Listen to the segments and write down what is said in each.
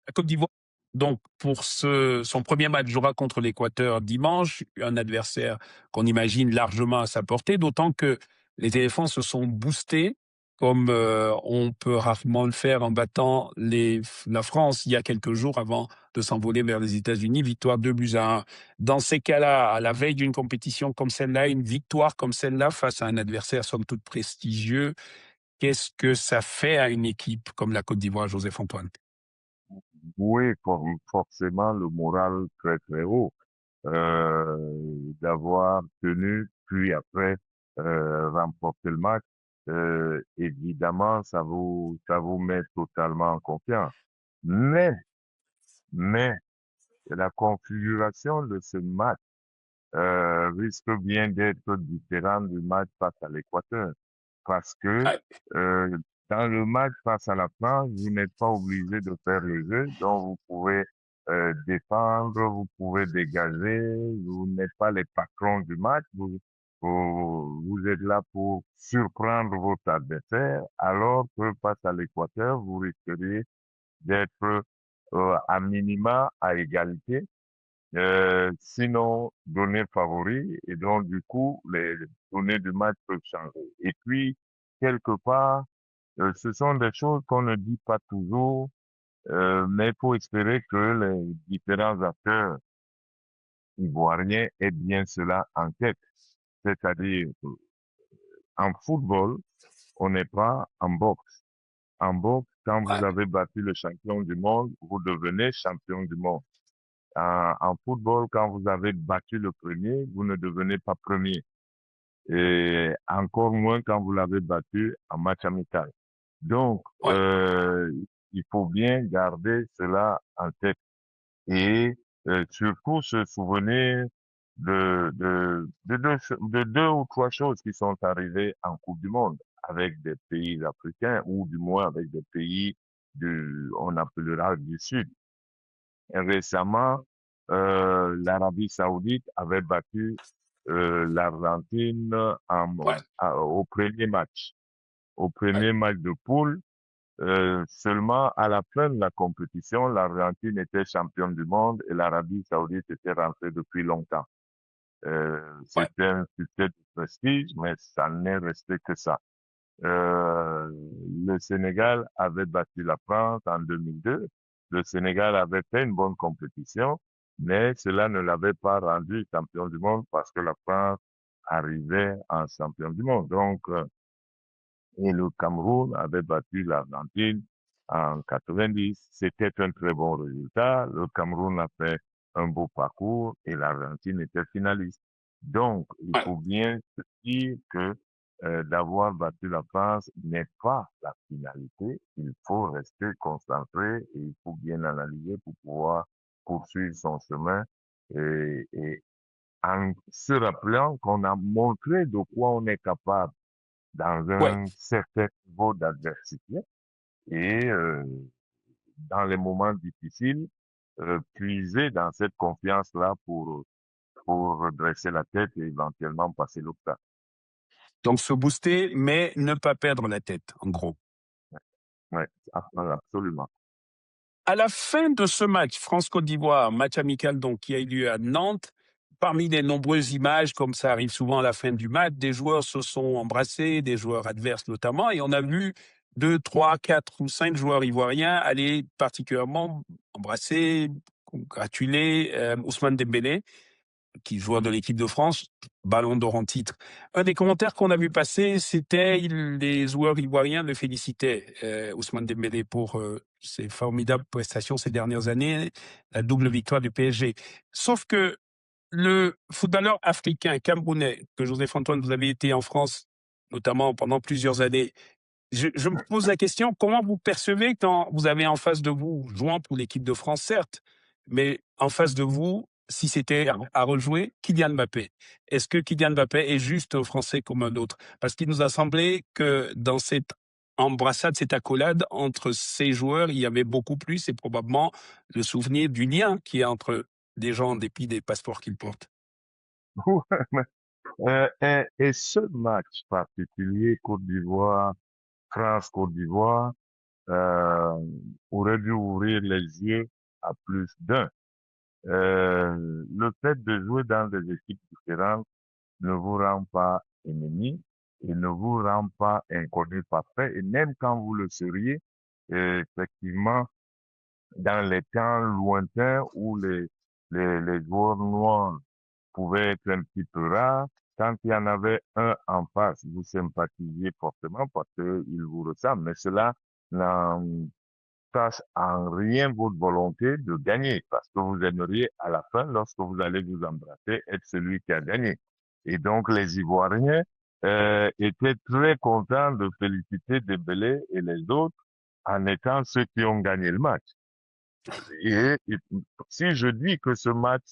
La Côte d'Ivoire, donc pour son premier match, jouera contre l'Équateur dimanche, un adversaire qu'on imagine largement à sa portée, d'autant que les éléphants se sont boostés, comme on peut rarement le faire en battant la France il y a quelques jours avant de s'envoler vers les États-Unis. Victoire 2-1. Dans ces cas-là, à la veille d'une compétition comme celle-là, une victoire comme celle-là face à un adversaire somme toute prestigieux, qu'est-ce que ça fait à une équipe comme la Côte d'Ivoire, Joseph-Antoine? Oui, forcément, le moral très, très haut, d'avoir tenu, puis après, remporter le match. Évidemment, ça vous met totalement en confiance. Mais, mais, la configuration de ce match, risque bien d'être différente du match face à l'Équateur. Parce que, Ouais. euh, dans le match face à la France, vous n'êtes pas obligé de faire le jeu, donc vous pouvez défendre, vous pouvez dégager, vous n'êtes pas les patrons du match, vous êtes là pour surprendre votre adversaire, alors que face à l'Équateur, vous risqueriez d'être à minima à égalité, sinon données favoris, et donc du coup les données du match peuvent changer. Et puis quelque part, ce sont des choses qu'on ne dit pas toujours, mais il faut espérer que les différents acteurs ivoiriens aient bien cela en tête. C'est-à-dire, en football, on n'est pas en boxe. En boxe, quand vous Ouais. avez battu le champion du monde, vous devenez champion du monde. En football, quand vous avez battu le premier, vous ne devenez pas premier. Et encore moins quand vous l'avez battu en match amical. Donc, Ouais. il faut bien garder cela en tête et surtout se souvenir de deux ou trois choses qui sont arrivées en Coupe du Monde avec des pays africains ou du moins avec des pays on appellera du Sud. Et récemment, l'Arabie Saoudite avait battu l'Argentine Ouais. au premier match. Au Ouais. premier match de poule, seulement à la fin de la compétition, l'Argentine était championne du monde et l'Arabie Saoudite était rentrée depuis longtemps. Ouais. C'était un succès de prestige, mais ça n'est resté que ça. Euh, le Sénégal avait battu la France en 2002. Le Sénégal avait fait une bonne compétition, mais cela ne l'avait pas rendu champion du monde parce que la France arrivait en champion du monde. Donc, et le Cameroun avait battu l'Argentine en 90. C'était un très bon résultat. Le Cameroun a fait un beau parcours et l'Argentine était finaliste. Donc, il Ouais. faut bien se dire que d'avoir battu la France n'est pas la finalité. Il faut rester concentré et il faut bien analyser pour pouvoir poursuivre son chemin et en se rappelant qu'on a montré de quoi on est capable dans Ouais. un certain niveau d'adversité et dans les moments difficiles, puiser dans cette confiance-là pour redresser la tête et éventuellement passer l'obstacle. Donc se booster, mais ne pas perdre la tête, en gros. Ouais, absolument. À la fin de ce match, France-Côte d'Ivoire, match amical donc qui a eu lieu à Nantes, parmi les nombreuses images, comme ça arrive souvent à la fin du match, des joueurs se sont embrassés, des joueurs adverses notamment, et on a vu deux, trois, quatre ou cinq joueurs ivoiriens aller particulièrement embrasser, congratuler Ousmane Dembélé, qui est joueur de l'équipe de France, ballon d'or en titre. Un des commentaires qu'on a vu passer, c'était les joueurs ivoiriens le félicitaient, Ousmane Dembélé, pour ses formidables prestations ces dernières années, la double victoire du PSG. Sauf que le footballeur africain, camerounais, que Joseph-Antoine, vous avez été en France, notamment pendant plusieurs années, je me pose la question, comment vous percevez quand vous avez en face de vous, jouant pour l'équipe de France, certes, mais en face de vous, si c'était à rejouer, Kylian Mbappé. Est-ce que Kylian Mbappé est juste un Français comme un autre? Parce qu'il nous a semblé que dans cette embrassade, cette accolade entre ces joueurs, il y avait beaucoup plus et probablement le souvenir du lien qui est entre des gens en dépit des passeports qu'ils portent. Et ce match particulier, Côte d'Ivoire, France-Côte d'Ivoire, euh, aurait dû ouvrir les yeux à plus d'un. Le fait de jouer dans des équipes différentes ne vous rend pas ennemi et ne vous rend pas inconnu parfait. Et même quand vous le seriez, effectivement, dans les temps lointains où les joueurs noirs pouvaient être un petit peu rares, quand il y en avait un en face, vous sympathisiez fortement parce qu'il vous ressemble. Mais cela n'entache en rien votre volonté de gagner parce que vous aimeriez à la fin, lorsque vous allez vous embrasser, être celui qui a gagné. Et donc les Ivoiriens étaient très contents de féliciter Dembélé et les autres en étant ceux qui ont gagné le match. Et si je dis que ce match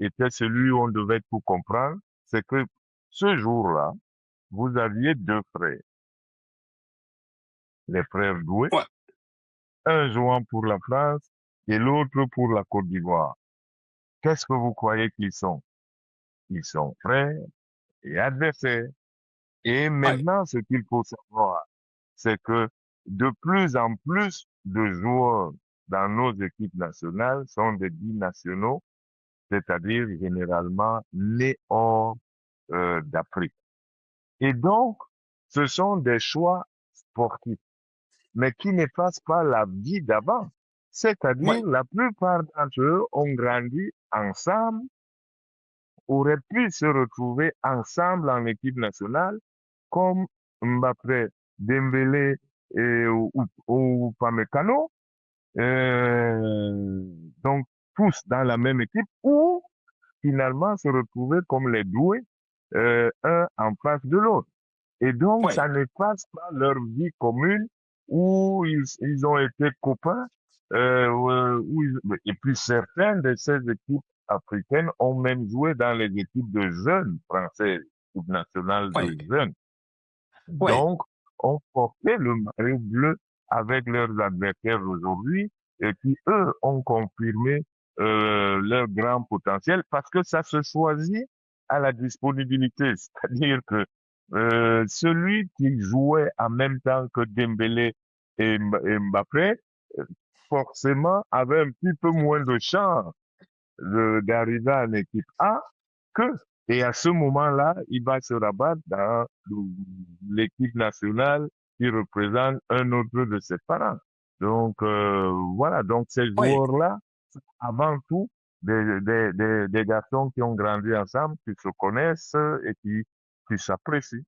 était celui où on devait tout comprendre, c'est que ce jour-là, vous aviez deux frères, les frères Doué, Ouais, un jouant pour la France et l'autre pour la Côte d'Ivoire. Qu'est-ce que vous croyez qu'ils sont? Ils sont frères et adversaires. Et ouais, maintenant, ce qu'il faut savoir, c'est que de plus en plus de joueurs dans nos équipes nationales sont des binationaux, c'est-à-dire généralement nés hors d'Afrique. Et donc, ce sont des choix sportifs, mais qui n'effacent pas la vie d'avant. C'est-à-dire, ouais, la plupart d'entre eux ont grandi ensemble, auraient pu se retrouver ensemble en équipe nationale, comme Mbappé, Dembélé ou Pamecano, donc tous dans la même équipe, ou finalement se retrouver comme les doués, un en face de l'autre. Et donc, ouais, ça ne passe pas leur vie commune où ils ont été copains. Et puis, certaines de ces équipes africaines ont même joué dans les équipes de jeunes françaises, équipe nationale ouais, de jeunes. ouais. Donc, ont porté le maillot bleu avec leurs adversaires aujourd'hui et qui, eux, ont confirmé leur grand potentiel parce que ça se choisit à la disponibilité. C'est-à-dire que celui qui jouait en même temps que Dembélé et Mbappé, euh, forcément, avait un petit peu moins de chance d'arriver en équipe A que, et à ce moment-là, il va se rabattre dans l'équipe nationale qui représente un autre de ses parents. Donc, voilà, donc ces Ouais. joueurs-là, avant tout, des garçons qui ont grandi ensemble, qui se connaissent et qui s'apprécient.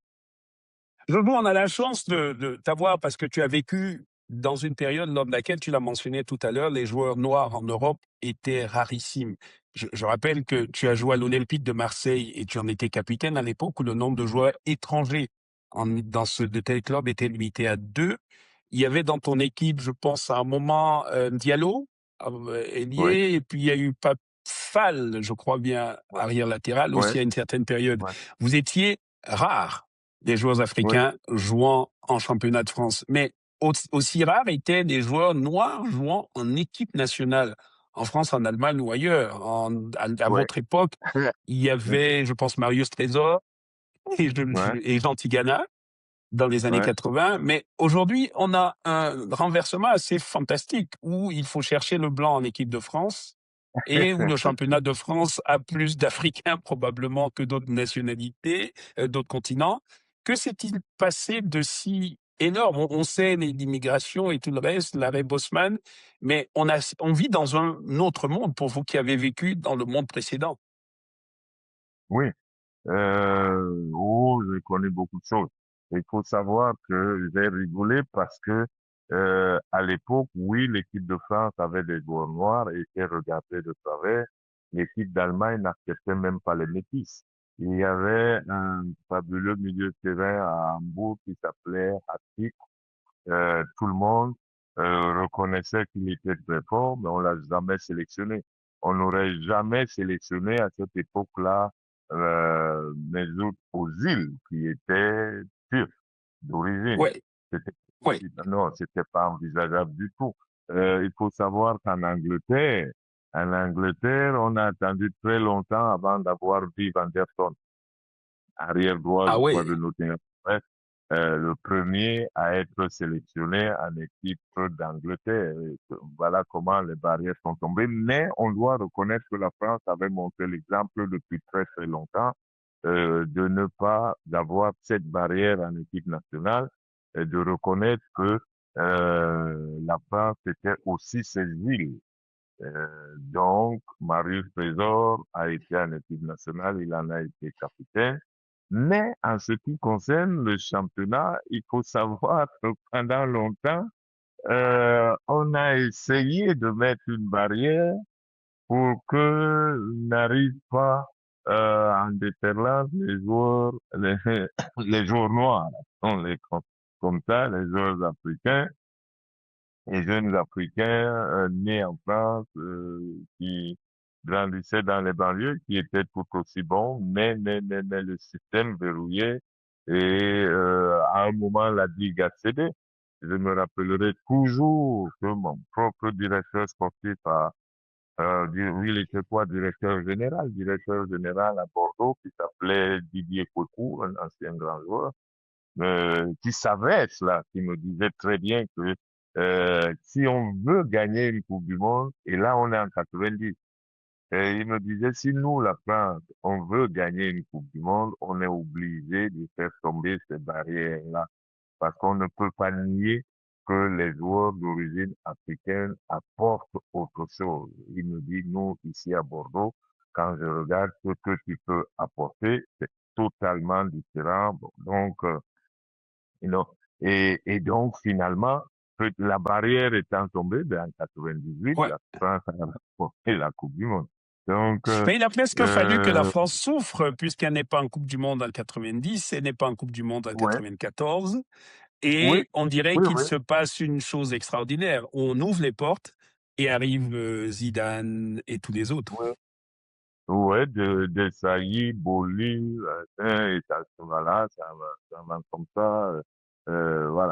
Jojo, on a la chance de t'avoir parce que tu as vécu dans une période lors de laquelle, tu l'as mentionné tout à l'heure, les joueurs noirs en Europe étaient rarissimes. Je rappelle que tu as joué à l'Olympique de Marseille et tu en étais capitaine à l'époque où le nombre de joueurs étrangers dans de tels clubs était limité à deux. Il y avait dans ton équipe, je pense, à un moment, Diallo, Oui, ailier, et puis il y a eu Fall, je crois bien, oui, arrière latéral oui, aussi à une certaine période. oui, Vous étiez rares des joueurs oui, africains jouant en championnat de France. Mais aussi rares étaient des joueurs noirs jouant en équipe nationale, en France, en Allemagne ou ailleurs. À oui, votre époque, il y avait, je pense, Marius Trésor et, oui, et Jean Tigana dans les années oui, 80. Mais aujourd'hui, on a un renversement assez fantastique où il faut chercher le blanc en équipe de France et où le championnat de France a plus d'Africains probablement que d'autres nationalités, d'autres continents. Que s'est-il passé de si énorme? On sait l'immigration et tout le reste, l'arrêt Bosman, mais on vit dans un autre monde pour vous qui avez vécu dans le monde précédent. oui. Oh, j'ai connu beaucoup de choses. Il faut savoir que j'ai rigolé parce que à l'époque, oui, l'équipe de France avait des joueurs noirs et était regardée de travers. L'équipe d'Allemagne n'acceptait même pas les métis. Il y avait un fabuleux milieu de terrain à Hambourg qui s'appelait Hattrick. Tout le monde reconnaissait qu'il était très fort, mais on l'a jamais sélectionné. On n'aurait jamais sélectionné à cette époque-là Mesut Özil, qui était turc d'origine. Ouais, C'était, ouais. non, c'était pas envisageable du tout. Il faut savoir qu'en Angleterre, on a attendu très longtemps avant d'avoir Viv Anderson, arrière droit, Ah je crois, de ouais. Nottingham Forest. le premier à être sélectionné en équipe d'Angleterre. Voilà comment les barrières sont tombées. Mais on doit reconnaître que la France avait montré l'exemple depuis très très longtemps de ne pas avoir cette barrière en équipe nationale et de reconnaître que la France était aussi ses îles. Donc, Marius Trésor a été en équipe nationale, il en a été capitaine. Mais en ce qui concerne le championnat, il faut savoir que pendant longtemps, on a essayé de mettre une barrière pour que n'arrivent pas en déferlance les joueurs, les joueurs noirs, on les comme ça, les joueurs africains, les jeunes Africains nés en France, qui grandissaient dans les banlieues, qui étaient tout aussi bons, mais le système verrouillé et à un moment la digue a cédé. Je me rappellerai toujours que mon propre directeur sportif oui, il était quoi, directeur général à Bordeaux, qui s'appelait Didier Coucou, un ancien grand joueur, qui savait cela, qui me disait très bien que si on veut gagner une Coupe du Monde, et là on est en 90, et il me disait si nous, la France, on veut gagner une Coupe du Monde, on est obligé de faire tomber ces barrières-là, parce qu'on ne peut pas nier que les joueurs d'origine africaine apportent autre chose. Il me dit, nous, ici à Bordeaux, quand je regarde ce que tu peux apporter, c'est totalement différent. Bon, donc, you know, et donc, finalement, la barrière étant tombée, ben, en 98, Ouais. la France a remporté la Coupe du Monde. Donc, Mais il a presque fallu que la euh, France souffre, puisqu'elle n'est pas en Coupe du Monde en 90, elle n'est pas en Coupe du Monde en ouais, 94, oui, et on dirait oui, qu'il oui, se passe une chose extraordinaire. On ouvre les portes et arrive Zidane et tous les autres. oui. Ouais, de Sailly, Boli, et ça, voilà, ça va comme ça, voilà.